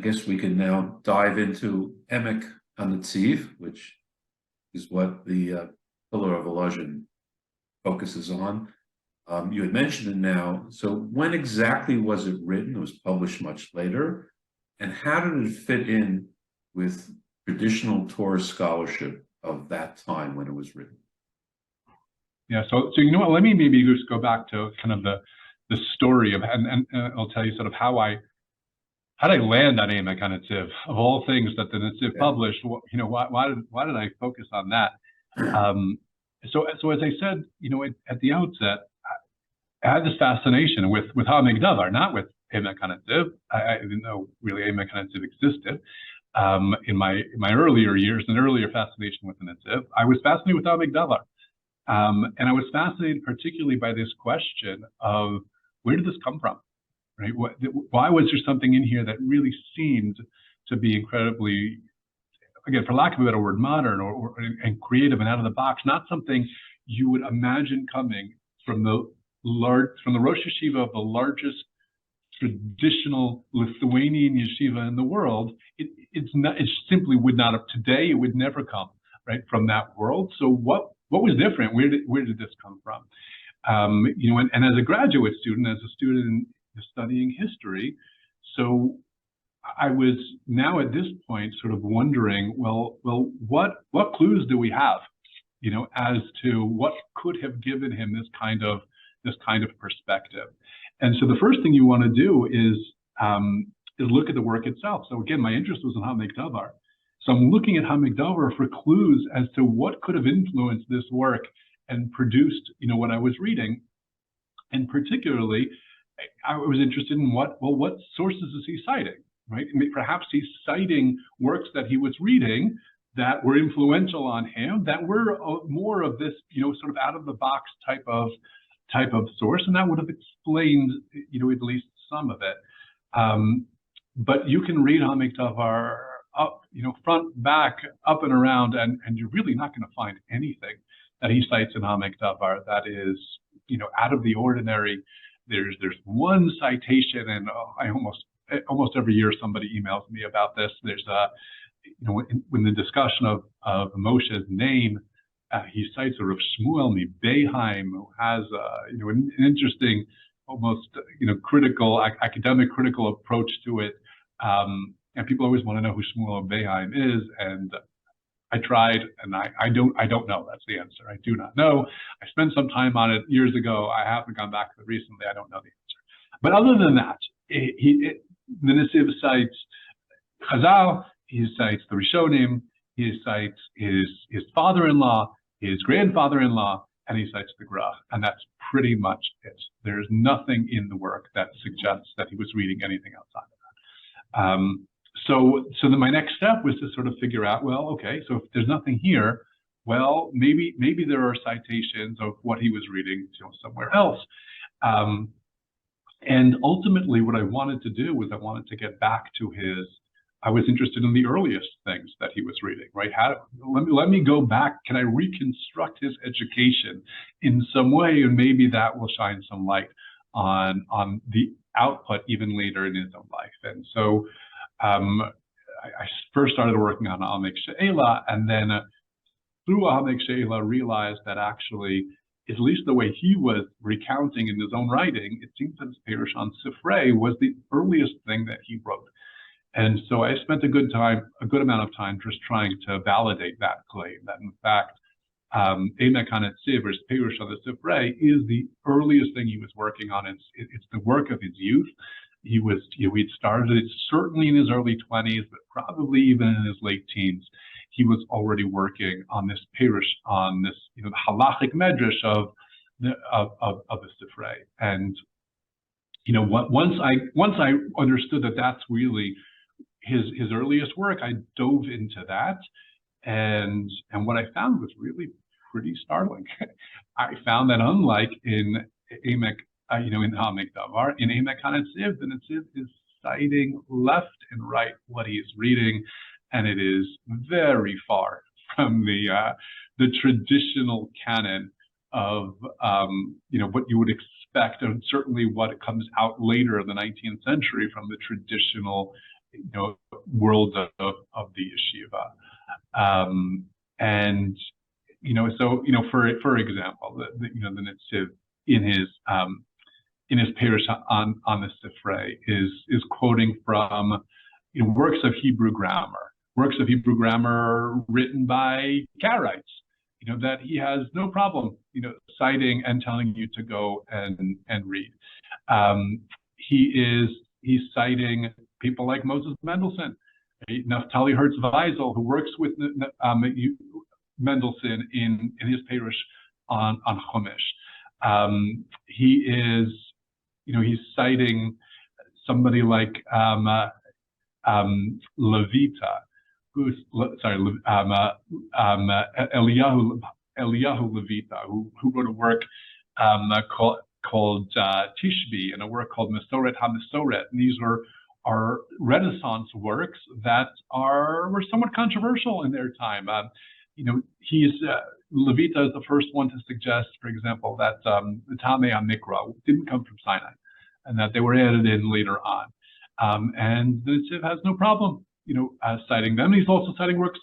guess we can now dive into Emek HaNeziv, which is what the Pillar of Volozhin focuses on. You had mentioned it now. So when exactly was it written? It was published much later. And how did it fit in with traditional Torah scholarship of that time when it was written? Yeah, so you know what, let me maybe just go back to kind of the story of, and I'll tell you sort of how did I land on Emek HaNeziv, of all things that the Netziv published. You know, why did I focus on that? So as I said, you know, at the outset, I had this fascination with HaMikdavar, not with Emek HaNeziv. I didn't know really Emek HaNeziv existed. In my earlier years, an earlier fascination with the Netziv, I was fascinated with HaMikdavar. And I was fascinated particularly by this question of where did this come from, right? Why was there something in here that really seemed to be incredibly, again, for lack of a better word, modern and creative and out of the box, not something you would imagine coming from the Rosh Yeshiva of the largest traditional Lithuanian yeshiva in the world. It simply would not have today. It would never come right from that world. So what was different? Where did this come from? You know, and as a graduate student, as a student studying history, so I was now at this point sort of wondering, well, what clues do we have, you know, as to what could have given him this kind of perspective? And so the first thing you want to do is look at the work itself. So again, my interest was in HaMikdavar. So I'm looking at HaMikdavar for clues as to what could have influenced this work and produced, you know, what I was reading. And particularly, I was interested in what sources is he citing, right? Perhaps he's citing works that he was reading that were influential on him, that were more of this, you know, sort of out of the box type of source, and that would have explained, you know, at least some of it. But you can read HaMikdavar up, you know, front, back, up and around, and you're really not going to find anything that he cites in HaMikdavar that is, you know, out of the ordinary. There's one citation, and I almost every year somebody emails me about this. There's you know, when the discussion of Moshe's name, he cites a Rav Shmuel Mibeheim, who has you know, an interesting, almost, you know, academic critical approach to it. And people always want to know who Shmuel Beheim is, and I tried, and I don't know. That's the answer. I do not know. I spent some time on it years ago. I haven't gone back to it recently. I don't know the answer. But other than that, the Netziv cites Chazal, he cites the Rishonim, he cites his father-in-law, his grandfather-in-law, and he cites the Gra, and that's pretty much it. There's nothing in the work that suggests that he was reading anything outside of that. So then my next step was to sort of figure out, well, okay, so if there's nothing here, well, maybe there are citations of what he was reading, you know, somewhere else. And ultimately, what I wanted to do was I wanted to get back to I was interested in the earliest things that he was reading, right? Let me go back. Can I reconstruct his education in some way? And maybe that will shine some light on the output even later in his own life. And so I first started working on Emek She'ela, and then through Emek She'ela realized that actually, at least the way he was recounting in his own writing, it seems that his Perush on Sifrei was the earliest thing that he wrote. And so I spent a good amount of time just trying to validate that claim, that in fact, Emek HaNeziv, or his Perush on the Sifrei, is the earliest thing he was working on. It's the work of his youth. He was, you know, he'd started it certainly in his early 20s, but probably even in his late teens. He was already working on this Perush, on this, you know, the halachic medrash of the Sifrei. And, you know, once I understood that that's really his earliest work, I dove into that, and what I found was really pretty startling. I found that unlike in Emek, you know, in HaMikdavar, in Emek HaNeziv, the Netziv is citing left and right what he is reading, and it is very far from the traditional canon of you know, what you would expect, and certainly what comes out later in the 19th century from the traditional worlds of the yeshiva. And for example, the Netziv in his parish on the Sifrei is quoting from works of Hebrew grammar written by Karaites, that he has no problem citing and telling you to go and read. He's citing people like Moses Mendelssohn, Naftali Hertz-Weisel, who works with Mendelssohn in his parish on Chumash. He's citing somebody like Levita, Eliyahu Levita, who wrote a work called Tishbi, and a work called Mesoret HaMesoret. And these are Renaissance works that were somewhat controversial in their time. Levita is the first one to suggest, for example, that the Tamei HaMikra didn't come from Sinai, and that they were added in later on. And the Netziv has no problem, citing them. He's also citing works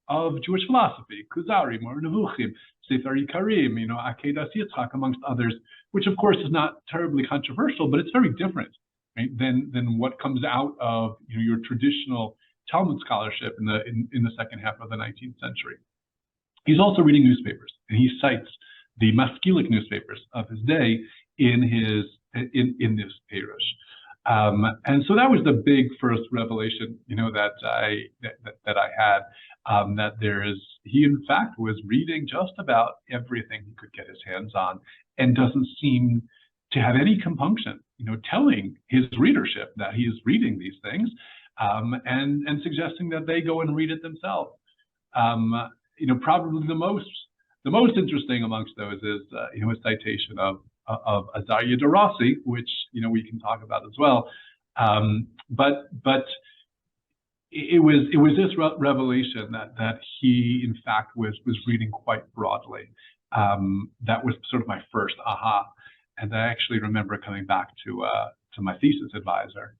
of Jewish philosophy, Kuzari, Moreh Nevuchim, Sefer Yikarim, Akedas Yitzchak, amongst others, which of course is not terribly controversial, but it's very different, right, than what comes out of your traditional Talmud scholarship in the second half of the 19th century. He's also reading newspapers, and he cites the Maskilik newspapers of his day in this parish. And so that was the big first revelation, that I had, that he in fact was reading just about everything he could get his hands on, and doesn't seem to have any compunction, telling his readership that he is reading these things, and suggesting that they go and read it themselves. Probably the most interesting amongst those is a citation of Azariah Darasi, which we can talk about as well. But it was this revelation that he in fact was reading quite broadly. That was sort of my first aha. And I actually remember coming back to my thesis advisor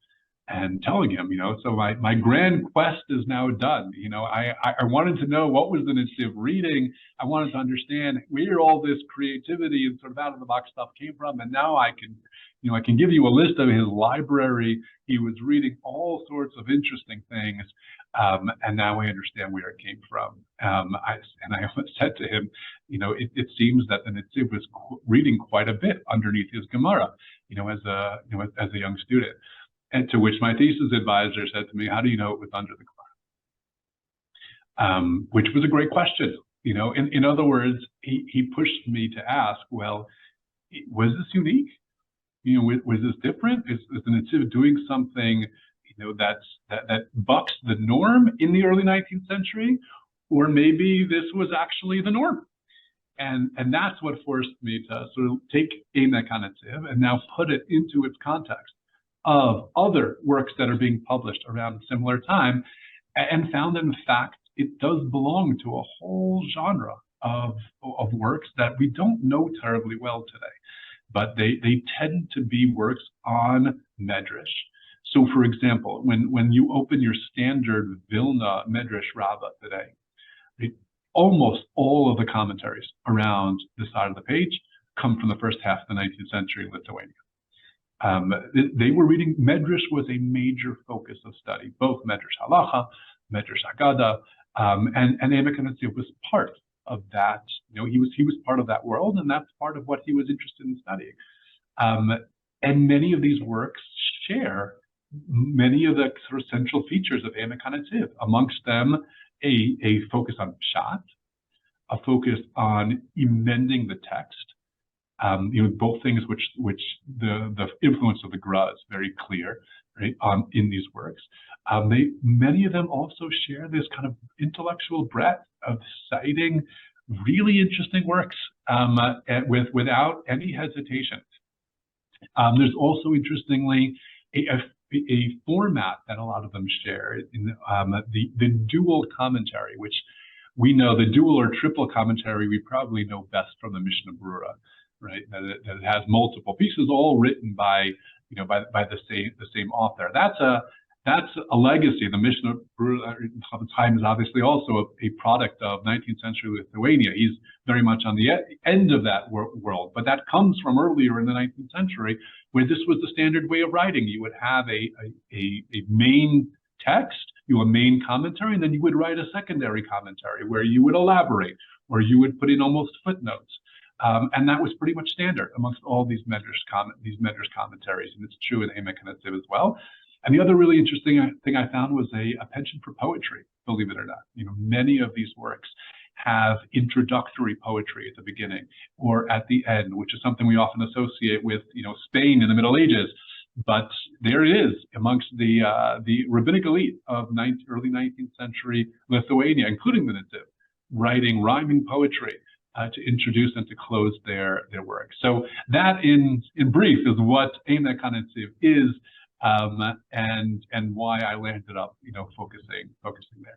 and telling him, so my grand quest is now done. I wanted to know what was the Netziv reading. I wanted to understand where all this creativity and sort of out of the box stuff came from. And now I can give you a list of his library. He was reading all sorts of interesting things. And now I understand where it came from. I said to him, it seems that the Netziv was reading quite a bit underneath his Gemara, as a young student. And to which my thesis advisor said to me, "How do you know it was under the Gemara?" Which was a great question. In other words, he pushed me to ask, well, was this unique? Was this different? Is the Netziv doing something, that bucks the norm in the early 19th century, or maybe this was actually the norm? And that's what forced me to sort of take Emek HaNeziv and now put it into its context of other works that are being published around a similar time, and found that in fact it does belong to a whole genre of works that we don't know terribly well today, but they tend to be works on Medrash. So for example, when you open your standard Vilna Medrash Rabbah today, almost all of the commentaries around the side of the page come from the first half of the 19th century in Lithuania. They were reading, Medrash was a major focus of study, both Medrash Halacha, Medrash Agada, and Emek HaNeziv was part of that. He was part of that world, and that's part of what he was interested in studying. And many of these works share many of the sort of central features of Emek HaNeziv, amongst them a focus on Pshat, a focus on emending the text. Both things which the influence of the Gra is very clear, right, in these works. Many of them also share this kind of intellectual breadth of citing really interesting works without any hesitation. There's also, interestingly, a format that a lot of them share in the dual commentary, which we know the dual or triple commentary we probably know best from the Mishnah Brura. Right, that it has multiple pieces, all written by the same author. That's that's a legacy. The Mishnah Chaim is obviously also a product of 19th century Lithuania. He's very much on the end of that world, but that comes from earlier in the 19th century, where this was the standard way of writing. You would have a main text, a main commentary, and then you would write a secondary commentary where you would elaborate, or you would put in almost footnotes. And that was pretty much standard amongst all these medrash commentaries, and it's true in Emek HaNeziv as well. And the other really interesting thing I found was a penchant for poetry, believe it or not. Many of these works have introductory poetry at the beginning or at the end, which is something we often associate with, Spain in the Middle Ages. But there it is amongst the rabbinic elite of early 19th century Lithuania, including the Neziv, writing rhyming poetry to introduce and to close their work. So that, in brief, is what Emek HaNeziv is, and why I landed up, focusing there.